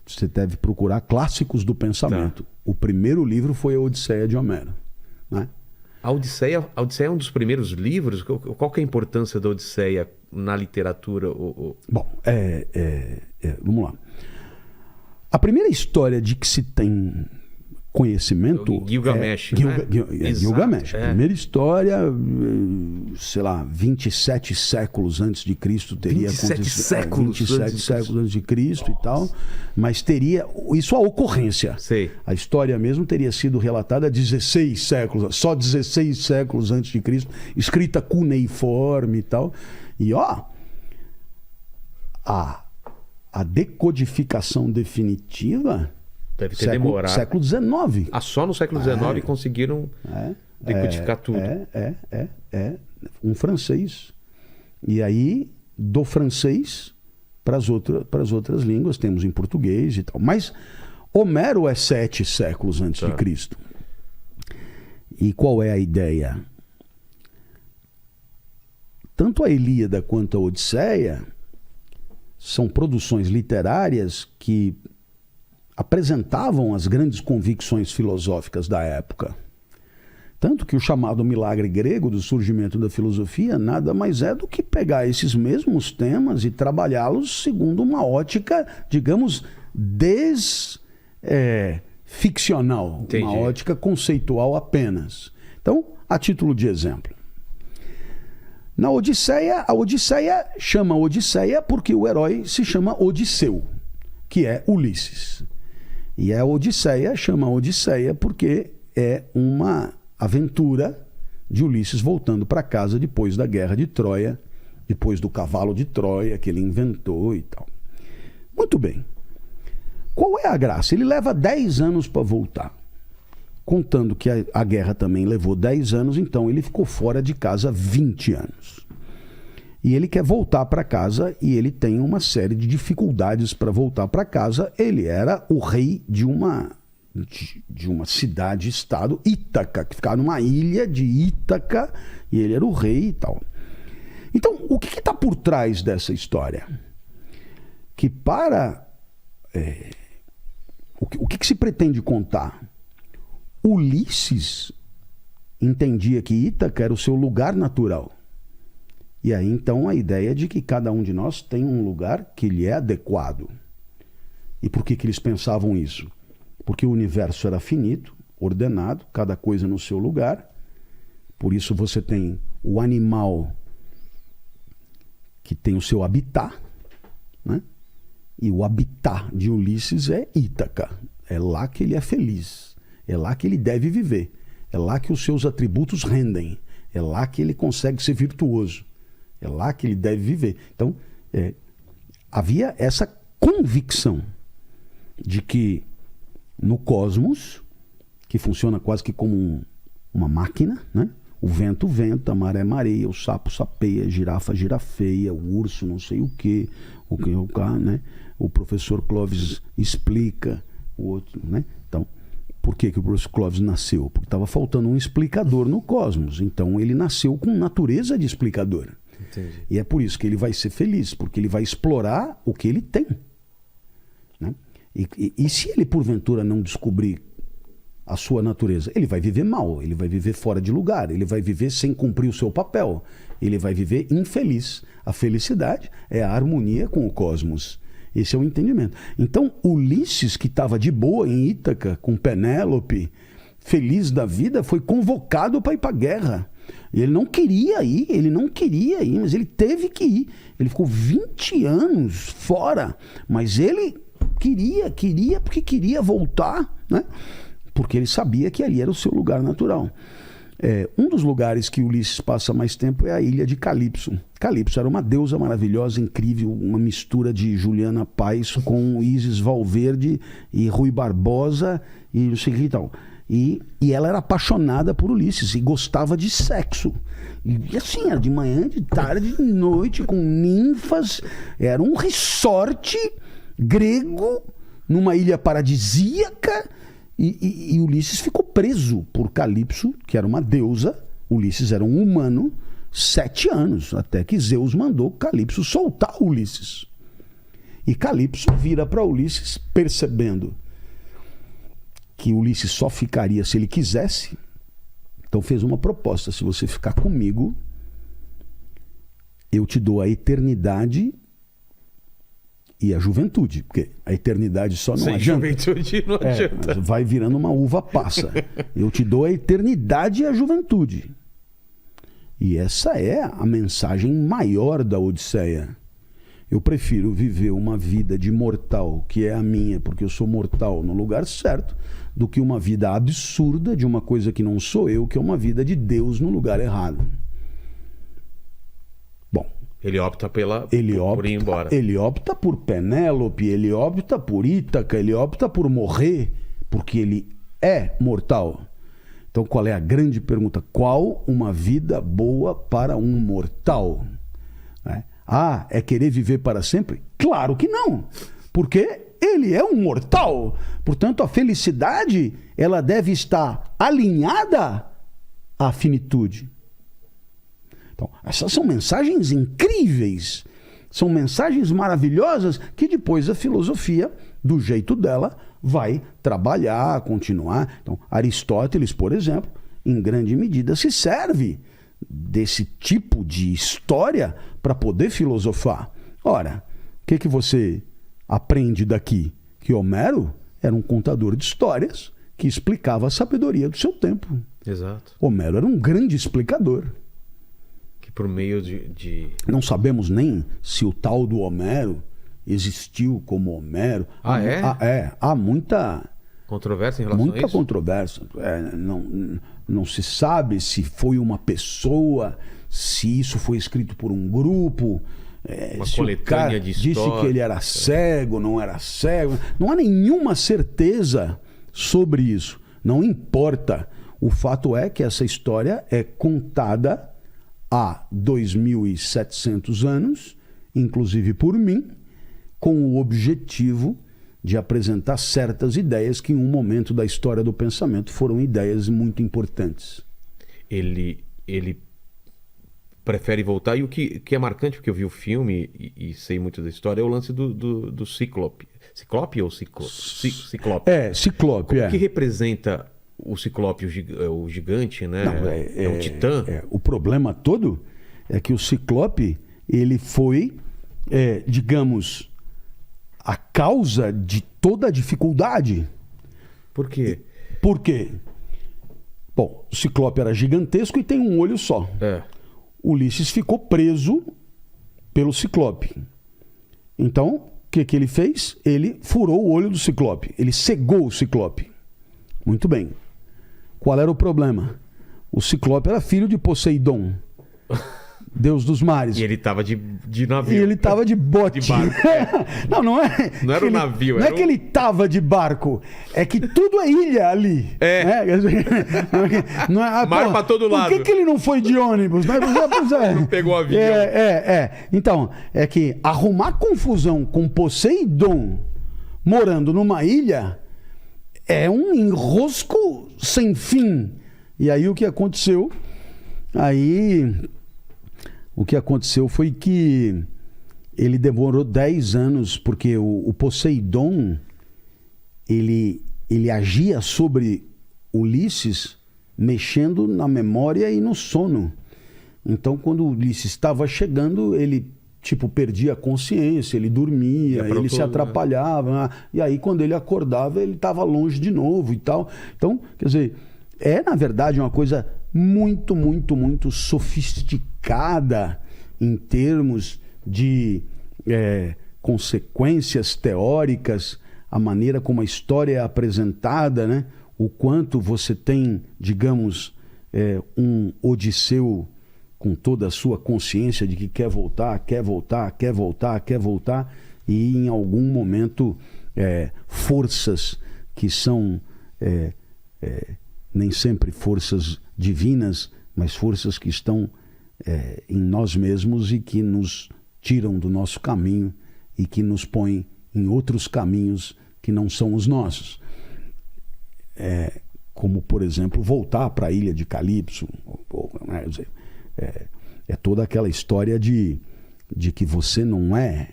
você deve procurar clássicos do pensamento. Tá. O primeiro livro foi a Odisseia de Homero, né? A Odisseia é um dos primeiros livros? Qual que é a importância da Odisseia na literatura? Bom, vamos lá. A primeira história de que se tem conhecimento... Gilgamesh, né? Gilgamesh. A primeira história, sei lá, 27 séculos antes de Cristo teria 27 séculos 27 séculos antes de Cristo. Nossa. E tal. Mas teria... Isso a ocorrência. Sei. A história mesmo teria sido relatada há 16 séculos, só 16 séculos antes de Cristo, escrita cuneiforme e tal. E a decodificação definitiva... Deve ter demorado. Século XIX. Só no século XIX conseguiram decodificar tudo. Um francês. E aí, do francês para as outras línguas, temos em português e tal. Mas Homero é 7 séculos antes de Cristo. E qual é a ideia? Tanto a Ilíada quanto a Odisseia são produções literárias que apresentavam as grandes convicções filosóficas da época. Tanto que o chamado milagre grego do surgimento da filosofia nada mais é do que pegar esses mesmos temas e trabalhá-los segundo uma ótica, digamos, ficcional, Entendi. Uma ótica conceitual apenas. Então, a título de exemplo, na Odisseia, a Odisseia chama Odisseia porque o herói se chama Odisseu, que é Ulisses. E a Odisseia chama Odisseia porque é uma aventura de Ulisses voltando para casa depois da guerra de Troia, depois do cavalo de Troia que ele inventou e tal. Muito bem. Qual é a graça? Ele leva 10 anos para voltar. Contando que a guerra também levou 10 anos, então ele ficou fora de casa 20 anos. E ele quer voltar para casa e ele tem uma série de dificuldades para voltar para casa. Ele era o rei de uma cidade-estado, Ítaca, que ficava numa ilha de Ítaca, e ele era o rei e tal. Então, o que está por trás dessa história? Que o que se pretende contar? Ulisses entendia que Ítaca era o seu lugar natural. E aí, então, a ideia de que cada um de nós tem um lugar que lhe é adequado. E por que eles pensavam isso? Porque o universo era finito, ordenado, cada coisa no seu lugar. Por isso você tem o animal que tem o seu habitat, né? E o habitat de Ulisses é Ítaca. É lá que ele é feliz. É lá que ele deve viver. É lá que os seus atributos rendem. É lá que ele consegue ser virtuoso. É lá que ele deve viver. Então, havia essa convicção de que no cosmos, que funciona quase que como uma máquina, né? O vento venta, a maré mareia, o sapo sapeia, a girafa girafeia, o urso não sei o quê, né? O professor Clóvis explica, o outro, né? Então, por que o professor Clóvis nasceu? Porque estava faltando um explicador no cosmos. Então ele nasceu com natureza de explicador. Entendi. E é por isso que ele vai ser feliz, porque ele vai explorar o que ele tem, né? E se ele porventura não descobrir a sua natureza, ele vai viver mal, ele vai viver fora de lugar, ele vai viver sem cumprir o seu papel, ele vai viver infeliz. A felicidade é a harmonia com o cosmos. Esse é o entendimento. Então Ulisses, que estava de boa em Ítaca com Penélope, feliz da vida, foi convocado para ir para a guerra. E ele não queria ir, mas ele teve que ir. Ele ficou 20 anos fora, mas ele queria porque queria voltar, né? Porque ele sabia que ali era o seu lugar natural. Um dos lugares que Ulisses passa mais tempo é a ilha de Calipso. Calipso era uma deusa maravilhosa, incrível, uma mistura de Juliana Paz com Isis Valverde e Rui Barbosa e não sei o que e tal. E ela era apaixonada por Ulisses e gostava de sexo. E assim, era de manhã, de tarde, de noite, com ninfas. Era um resort grego numa ilha paradisíaca. E Ulisses ficou preso por Calipso, que era uma deusa. Ulisses era um humano, 7 anos, até que Zeus mandou Calipso soltar Ulisses. E Calipso vira para Ulisses, percebendo que Ulisses só ficaria se ele quisesse. Então fez uma proposta: se você ficar comigo, eu te dou a eternidade e a juventude, porque a eternidade só não adianta. Juventude não adianta. Vai virando uma uva passa. Eu te dou a eternidade e a juventude. E essa é a mensagem maior da Odisseia. Eu prefiro viver uma vida de mortal, que é a minha, porque eu sou mortal no lugar certo, do que uma vida absurda de uma coisa que não sou eu, que é uma vida de Deus no lugar errado. Bom, Ele opta por ir embora. Ele opta por Penélope, ele opta por Ítaca, ele opta por morrer, porque ele é mortal. Então qual é a grande pergunta? Qual uma vida boa para um mortal? É querer viver para sempre? Claro que não, porque ele é um mortal. Portanto, a felicidade, ela deve estar alinhada à finitude. Então, essas são mensagens incríveis, são mensagens maravilhosas que depois a filosofia, do jeito dela, vai trabalhar, continuar. Então, Aristóteles, por exemplo, em grande medida se serve desse tipo de história para poder filosofar. Ora, o que você aprende daqui? Que Homero era um contador de histórias que explicava a sabedoria do seu tempo. Exato. Homero era um grande explicador. Que por meio de... Não sabemos nem se o tal do Homero existiu como Homero. Há muita... controvérsia em relação a isso? Muita controvérsia. Não se sabe se foi uma pessoa, se isso foi escrito por um grupo, uma se coletânea o cara de disse história. que ele era cego, não era cego. Não há nenhuma certeza sobre isso. Não importa. O fato é que essa história é contada há 2.700 anos, inclusive por mim, com o objetivo de apresentar certas ideias que em um momento da história do pensamento foram ideias muito importantes. Ele prefere voltar, e o que é marcante, porque eu vi o filme e sei muito da história, é o lance do Cíclope. Ciclope ou Ciclope? Ciclope. Ciclope. O que representa o Ciclope, o gigante, né? Não, um titã? O problema todo é que o Ciclope, ele foi, digamos, a causa de toda a dificuldade. Por quê? Por quê? Bom, o Ciclope era gigantesco e tem um olho só. Ulisses ficou preso pelo Ciclope. Então, o que ele fez? Ele furou o olho do Ciclope. Ele cegou o Ciclope. Muito bem. Qual era o problema? O Ciclope era filho de Poseidon, deus dos mares. E ele estava de navio. E ele estava de bote. De barco. Não é. Não era um navio. Não é que ele estava de barco. É que tudo é ilha ali. Não é, mar para todo lado. Por que ele não foi de ônibus? Não pegou avião. Então, é que arrumar confusão com Poseidon morando numa ilha é um enrosco sem fim. E aí o que aconteceu? O que aconteceu foi que ele demorou 10 anos, porque o Poseidon, ele agia sobre Ulisses mexendo na memória e no sono. Então, quando Ulisses estava chegando, ele perdia a consciência, ele dormia, ele se atrapalhava. Né? E aí, quando ele acordava, ele estava longe de novo e tal. Então, quer dizer, na verdade, uma coisa muito, muito, muito sofisticada em termos de consequências teóricas, a maneira como a história é apresentada, né? O quanto você tem, digamos, um Odisseu com toda a sua consciência de que quer voltar, e em algum momento forças que são nem sempre forças divinas, mas forças que estão em nós mesmos e que nos tiram do nosso caminho e que nos põem em outros caminhos que não são os nossos. Como, por exemplo, voltar para a ilha de Calipso. É toda aquela história de que você não é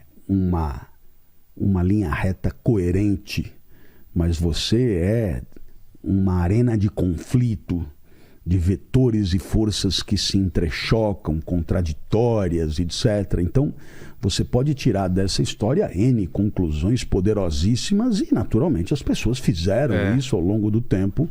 uma linha reta coerente, mas você é uma arena de conflito, de vetores e forças que se entrechocam, contraditórias, etc. Então, você pode tirar dessa história N conclusões poderosíssimas e, naturalmente, as pessoas fizeram isso ao longo do tempo